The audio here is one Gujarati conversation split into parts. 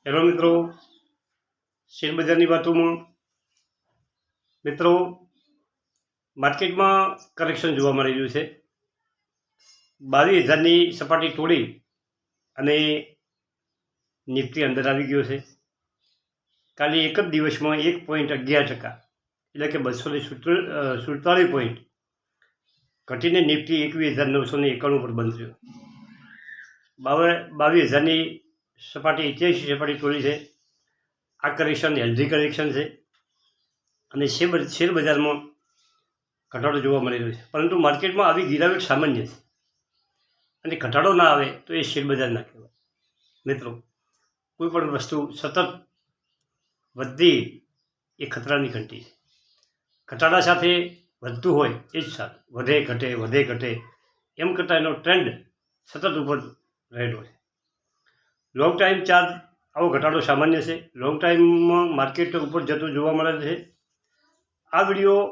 હેલો મિત્રો, શેરબજારની વાતોમાં મિત્રો માર્કેટમાં કરેક્શન જોવા મળી રહ્યું છે। 22,000ની સપાટી તોડી અને નિફ્ટી અંદર આવી ગયો છે। કાલે એક જ દિવસમાં 1.11% એટલે કે 247 પોઈન્ટ ઘટીને નિફ્ટી 21,991 પર બંધ થયો। 22,000ની સપાટી 83 સપાટી તોડી છે। આ કરેક્શન હેલ્ધી કરેક્શન છે અને શેર બજારમાં ઘટાડો જોવા મળી રહ્યો છે, પરંતુ માર્કેટમાં આવી ગિરાવટ સામાન્ય છે અને ઘટાડો ના આવે તો એ શેર બજાર ના કહેવાય। મિત્રો, કોઈ પણ વસ્તુ સતત વધતી એ ખતરાની ઘંટી છે। ઘટાડા સાથે વધતું હોય એ જ સારું, વધે ઘટે એમ કરતાં એનો ટ્રેન્ડ સતત ઉપર રહેલો છે। લોંગ ટાઈમ ચાર્જ આવો ઘટાડો સામાન્ય છે। લોંગ ટાઈમમાં માર્કેટ ઉપર જતું જોવા મળે છે। આ વિડીયામાં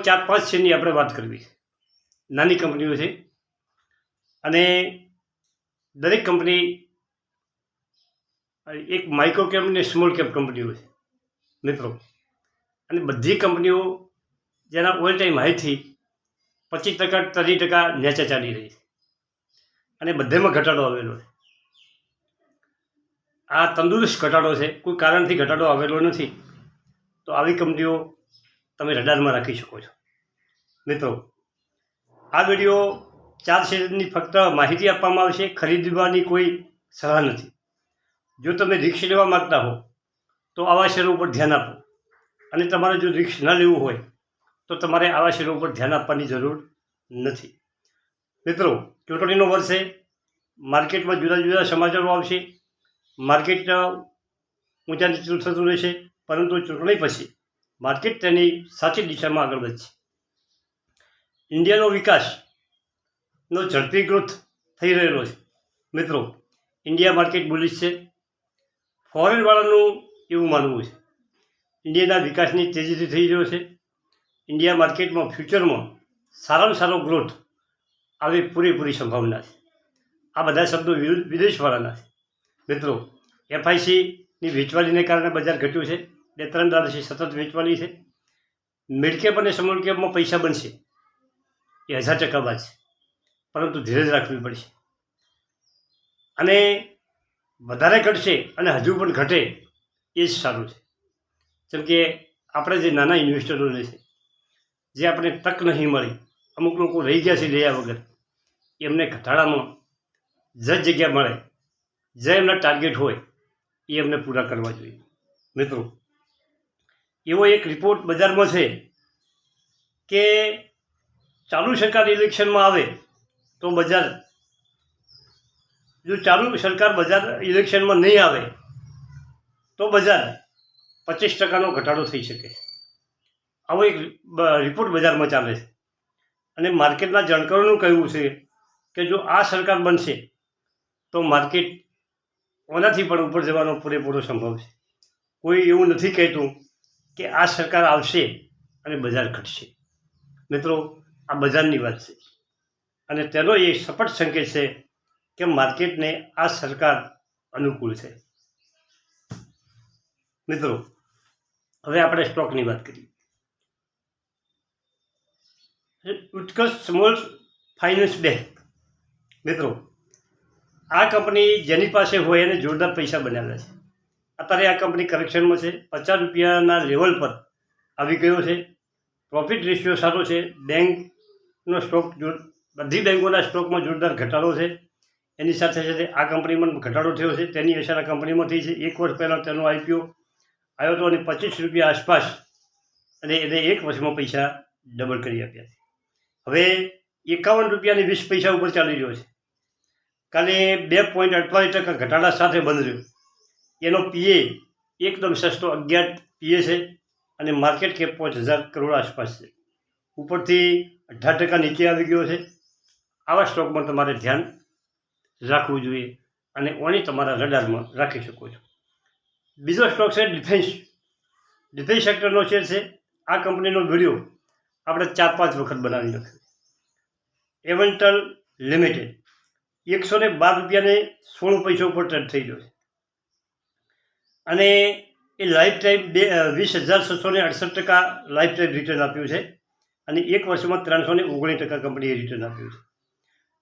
4-5 શેરની આપણે વાત કરવી છે। નાની કંપનીઓ છે અને દરેક કંપની એક માઇક્રો કેપ અને સ્મોલ કેપ કંપનીઓ છે મિત્રો, અને બધી કંપનીઓ જેના ઓલ ટાઈમ હાઈથી 25% 30% નીચે ચાલી રહી છે અને બધામાં ઘટાડો આવેલો છે। આ તંદુરસ્ત ઘટાડો છે, કોઈ કારણથી ઘટાડો આવેલો નથી, તો આવી કંપનીઓ તમે રડારમાં રાખી શકો છો। મિત્રો, આ વિડીયો 4 શેરની ફક્ત માહિતી આપવામાં આવશે, ખરીદવાની કોઈ સલાહ નથી। જો તમે રિસ્ક લેવા માગતા હો તો આવા શેરો ઉપર ધ્યાન આપો, અને તમારે જો રિસ્ક ન લેવું હોય તો તમારે આવા શેરો ઉપર ધ્યાન આપવાની જરૂર નથી। મિત્રો, ચૂંટણીનો વર્ષ છે, માર્કેટમાં જુદા જુદા સમાચારો આવશે, માર્કેટ ઊંચા નીચું થતું રહેશે, પરંતુ ચૂંટણી પછી માર્કેટ તેની સાચી દિશામાં આગળ વધશે। ઇન્ડિયાનો વિકાસનો ઝડપી ગ્રોથ થઈ રહેલો છે મિત્રો। ઇન્ડિયા માર્કેટ બુલિશ છે। ફોરેનવાળાનું એવું માનવું છે ઇન્ડિયાના વિકાસની તેજીથી થઈ રહ્યો છે। ઇન્ડિયા માર્કેટમાં ફ્યુચરમાં સારામાં સારો ગ્રોથ આવી પૂરેપૂરી સંભાવના છે। આ બધા શબ્દો વિદેશવાળાના છે મિત્રો। FICની વેચવાલીને કારણે બજાર ઘટ્યું છે, 2-3 દાડાથી સતત વેચવાલી છે। મિડ કેપ અને સ્મોલ કેપમાં પૈસા બનશે એ 1000% વાત છે, પરંતુ ધીરજ રાખવી પડશે, અને વધારે ઘટશે અને હજુ પણ ઘટે એ જ સારું છે। જેમ કે આપણે જે નાના ઇન્વેસ્ટરોને છે, જે આપણે તક નહીં મળી, અમુક લોકો રહી ગયા છે લેયા વગર, એમને ઘટાડામાં જ જગ્યા મળે, જે એમના ટાર્ગેટ હોય એ એમને પૂરા કરવા જોઈએ। મિત્રો, એવો એક રિપોર્ટ બજારમાં છે કે ચાલુ સરકાર ઇલેક્શનમાં આવે તો બજાર, જો ચાલુ સરકાર ઇલેક્શનમાં નહીં આવે તો બજાર 25%નો ઘટાડો થઈ શકે। આવો એક રિપોર્ટ બજારમાં ચાલે છે, અને માર્કેટના જાણકારોનું કહેવું છે કે જો આ સરકાર બનશે તો માર્કેટ ઓનાથી પણ ઉપર જવાનો પૂરેપૂરો સંભવ છે। કોઈ એવું નથી કહેતું કે આ સરકાર આવશે અને બજાર ઘટશે। મિત્રો, આ બજારની વાત છે, અને તેનો એ સ્પષ્ટ સંકેત છે કે માર્કેટને આ સરકાર અનુકૂળ છે। મિત્રો, હવે આપણે સ્ટોકની વાત કરીએ। ઉત્કર્ષ સ્મોલ ફાઇનાન્સ બેંક મિત્રો, આ કંપની જેની પાસે હોય એને જોરદાર પૈસા બનાવ્યા છે। અત્યારે આ કંપની કરેક્શનમાં છે, 50 રૂપિયાના લેવલ પર આવી ગયો છે। પ્રોફિટ રેશિયો સારો છે। બેંકનો સ્ટોક બધી બેંકોના સ્ટોકમાં જોરદાર ઘટાડો છે। એની સાથે સાથે આ કંપનીમાં ઘટાડો થયો છે, તેની અસર આ કંપનીમાં થઈ છે। 1 વર્ષ પહેલાં તેનો IPO આવ્યો હતો અને 25 રૂપિયા આસપાસ, અને એને 1 વર્ષમાં પૈસા ડબલ કરી આપ્યા છે। હવે 51 રૂપિયાની 20 પૈસા ઉપર ચાલી રહ્યો છે। કાલે 2.48% ઘટાડા સાથે બંધ રહ્યો। એનો PA એકદમ સસ્તો 11 PA છે, અને માર્કેટ કેપ 5,000 કરોડ આસપાસ છે। ઉપરથી 18% નીચે આવી ગયો છે। આવા સ્ટોકમાં તમારે ધ્યાન રાખવું જોઈએ, અને ઓની તમારા રડારમાં રાખી શકો છો। બીજો સ્ટોક છે ડિફેન્સ સેક્ટરનો શેર છે। આ કંપનીનો વિડીયો આપણે 4-5 વખત બનાવી નાખ્યો। એવન્ટલ લિમિટેડ ₹112.16 ઉપર ટ્રેડ થઈ ગયો છે અને એ life time 20,668% life time return આપ્યું છે અને એક વર્ષમાં 319% કંપનીએ રિટર્ન આપ્યું છે.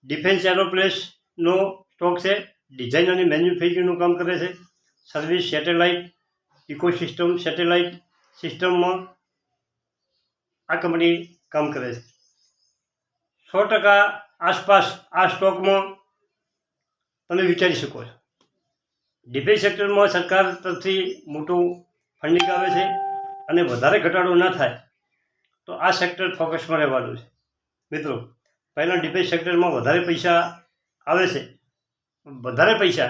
ડિફેન્સ એરોસ્પેસનો સ્ટોક છે, ડિઝાઇન અને મેન્યુફેક્ચરિંગનું કામ કરે છે, સર્વિસ, સેટેલાઇટ ઇકોસિસ્ટમ, સેટેલાઇટ સિસ્ટમમાં આ કંપની કામ કરે છે. 100% આસપાસ આ સ્ટોકમાં તમે વિચારી શકો છો. ડિફેન્સ સેક્ટરમાં સરકાર તરફથી મોટું ફંડિંગ આવે છે અને વધારે ઘટાડો ન થાય તો આ સેક્ટર ફોકસમાં રહેવાનું છે. મિત્રો, પહેલાં ડિફેન્સ સેક્ટરમાં વધારે પૈસા આવે છે,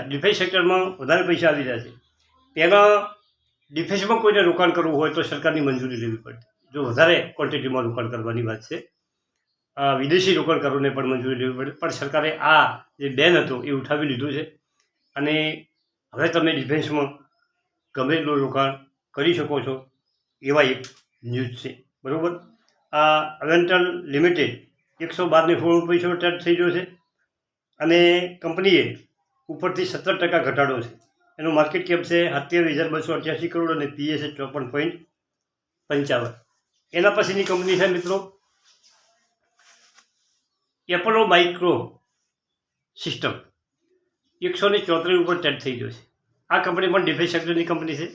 ડિફેન્સ સેક્ટરમાં વધારે પૈસા આવી રહ્યા છે. પહેલાં ડિફેન્સમાં કોઈને રોકાણ કરવું હોય તો સરકારની મંજૂરી લેવી પડે. જો વધારે ક્વોન્ટિટીમાં રોકાણ કરવાની વાત છે, વિદેશી રોકાણકારોને પણ મંજૂરી લેવી પડે, પણ સરકારે આ જે બેન હતો એ ઉઠાવી લીધું છે અને હવે તમે ડિફેન્સમાં ગમે એટલું રોકાણ કરી શકો છો એવા એક ન્યૂઝ છે. બરાબર. આ અવેન્ટલ લિમિટેડ 112.16 ઉપર ટ્રેડ થઈ ગયો છે અને કંપનીએ ઉપરથી 17% ઘટાડો છે. એનું માર્કેટ કેપ છે 27,288 કરોડ અને પીએસ છે 54.55. એના પછીની કંપની છે મિત્રો એપોલો માઇક્રો સિસ્ટમ, 134 ઉપર ટ્રેડ થઈ ગયો છે. આ કંપની પણ ડિફેન્સ સેક્ટરની કંપની છે.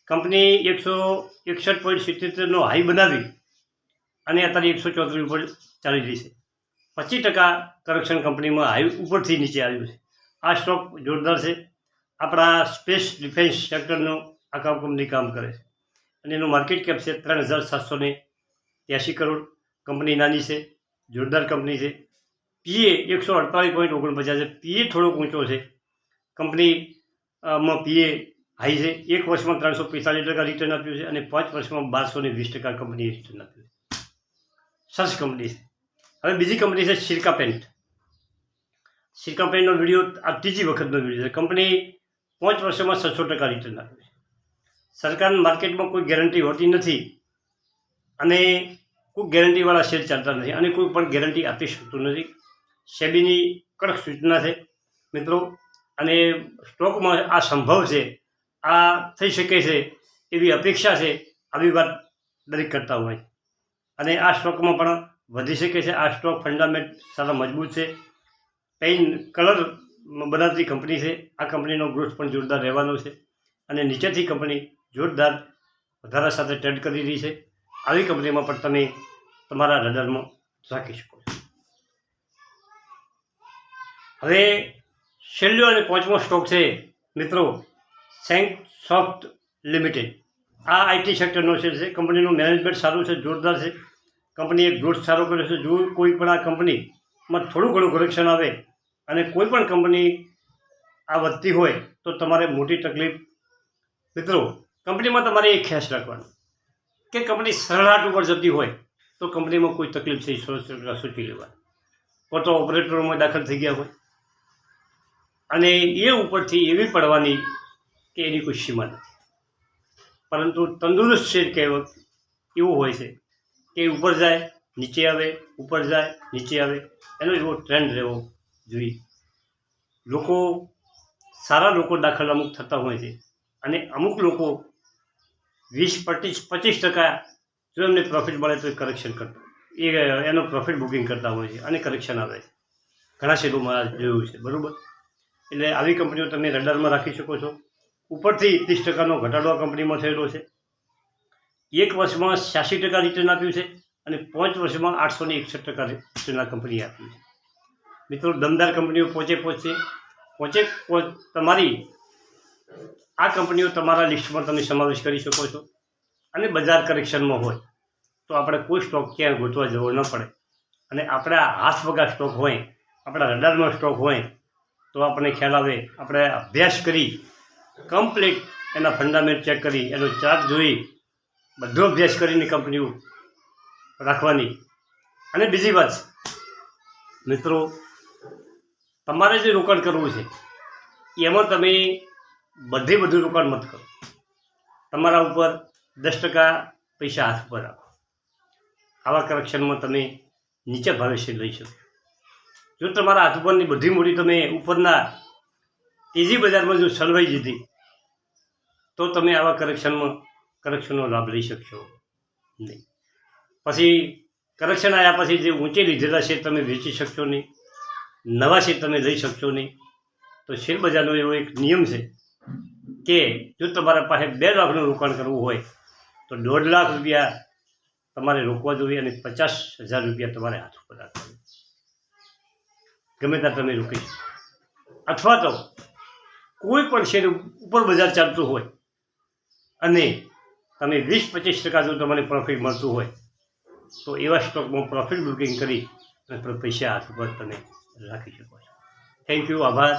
કંપની 161.77નો હાઈ બનાવી અને અત્યારે 134 ઉપર ચાલી રહી છે. 25% કરેક્શન કંપનીમાં હાઈ ઉપરથી નીચે આવ્યું છે. આ સ્ટોક જોરદાર છે. આપણા સ્પેસ ડિફેન્સ સેક્ટરનો આ કંપની કામ કરે છે અને એનું માર્કેટ કેપ છે 3,783 કરોડ. કંપની નાની છે, જોરદાર કંપની છે. પીએ 148.49 છે. પીએ થોડોક ઊંચો છે. કંપનીમાં પીએ હાઈ છે. એક વર્ષમાં 345% રિટર્ન આપ્યું છે અને 5 વર્ષમાં 1220% કંપનીએ રિટર્ન આપ્યું છે. સરસ કંપની છે. હવે બીજી કંપની છે સિરકા પેન્ટ. સિરકા પેન્ટનો વિડીયો આ ત્રીજી વખતનો વિડીયો છે. કંપની 5 વર્ષમાં 600% રિટર્ન આપ્યું છે. સરકારની માર્કેટમાં કોઈ ગેરંટી હોતી નથી અને કોઈ ગેરંટીવાળા શેર ચાલતા નથી અને કોઈ પણ ગેરંટી આપી શકતું નથી. સેબીની કડક સૂચના છે મિત્રો અને સ્ટોકમાં આ સંભવ છે, આ થઈ શકે છે એવી અપેક્ષા છે. આવી વાત દરેક કરતા હોય અને આ સ્ટોકમાં પણ વધી શકે છે. આ સ્ટોક ફંડામેન્ટ સારા મજબૂત છે. પેઇન કલર બનાવતી કંપની છે. આ કંપનીનો ગ્રોથ પણ જોરદાર રહેવાનો છે અને નીચેથી કંપની જોરદાર વધારા સાથે ટ્રેડ કરી રહી છે. આવી કંપનીમાં પણ તમે તમારા રડારમાં રાખી શકો છો. હવે છેલ્લો અને પાંચમો સ્ટોક છે મિત્રો સેંગ સોફ્ટ લિમિટેડ. આ આઈટી સેક્ટરનો શેર છે. કંપનીનું મેનેજમેન્ટ સારું છે, જોરદાર છે. કંપનીએ ગ્રોથ સારો કર્યો છે. જો કોઈ પણ આ કંપનીમાં થોડું ઘણું કરેક્શન આવે અને કોઈ પણ કંપની આ વધતી હોય તો તમારે મોટી તકલીફ. મિત્રો, કંપનીમાં તમારે એક ખ્યાલ રાખવાનો કે કંપની સરળાટ ઉપર જતી હોય તો કંપનીમાં કોઈ તકલીફ છે 100% સૂચવી લેવાની. કો તો ઓપરેટરોમાં દાખલ થઈ ગયા હોય અને એ ઉપરથી એવી પડવાની કે એની કોઈ સીમા નથી. પરંતુ તંદુરસ્ત શેર કહેવત એવું હોય છે કે ઉપર જાય નીચે આવે, ઉપર જાય નીચે આવે, એનો એવો ટ્રેન્ડ રહેવો જોઈએ. લોકો સારા લોકો દાખલ અમુક થતા હોય છે અને અમુક લોકો 20-25% જો એમને પ્રોફિટ મળે તો કરેક્શન કરતા એનો પ્રોફિટ બુકિંગ કરતા હોય છે અને કરેક્શન આવે છે. ઘણા શેરોમાં જોયું છે. બરાબર. એટલે આવી કંપનીઓ તમે રડારમાં રાખી શકો છો. ઉપરથી 30%નો ઘટાડો આ કંપનીમાં થયેલો છે. એક વર્ષમાં 86% રિટર્ન આપ્યું છે અને 5 વર્ષમાં 861% રિટર્ન આ કંપનીએ આપ્યું છે. મિત્રો, દમદાર કંપનીઓ પહોંચે તમારી આ કંપનીઓ તમારા લિસ્ટમાં તમે સમાવેશ કરી શકો છો અને બજાર કરેક્શનમાં હોય તો આપણે કોઈ સ્ટોક ક્યાંય ગોતવા જવો ન પડે અને આપણા હાથ વગા સ્ટોક હોય, આપણા રડારમાં સ્ટોક હોય તો આપણને ખ્યાલ આવે. આપણે અભ્યાસ કરી કમ્પ્લીટ એના ફંડામેન્ટ ચેક કરી એનો ચાર્ટ જોઈ બધો અભ્યાસ કરીને કંપનીઓ રાખવાની. અને બીજી વાત મિત્રો, તમારે જે રોકાણ કરવું છે એમાં તમે બધું રોકાણ મત કરો. તમારા ઉપર 10% પૈસા હાથ ઉપર રાખો. આવા કરેક્શનમાં તમે નીચે ભાવે શેર લઈ શકો. જો તમારા હાથ ઉપરની બધી મૂડી તમે ઉપરના તેજી બજારમાં જો સલવાઈ દીધી તો તમે આવા કરેક્શનનો લાભ લઈ શકશો નહીં. પછી કરેક્શન આવ્યા પછી જે ઊંચે લીધેલા શેર તમે વેચી શકશો નહીં, નવા શેર તમે લઈ શકશો નહીં. તો શેર બજારનો એવો એક નિયમ છે કે જો તમારા પાસે 2 લાખનું રોકાણ કરવું હોય તો 1.5 લાખ રૂપિયા તમારે રોકવા જોઈએ અને 50,000 રૂપિયા તમારે હાથ ઉપર રાખવા જોઈએ. ગમે ત્યાં તમે રોકી શકો. અથવા તો કોઈ પણ શેર ઉપર બજાર ચાલતું હોય અને તમે 20-25% જો તમને પ્રોફિટ મળતું હોય તો એવા સ્ટોકમાં પ્રોફિટ બુકિંગ કરી અને પૈસા હાથ ઉપર તમે રાખી શકો છો. Thank you. આભાર.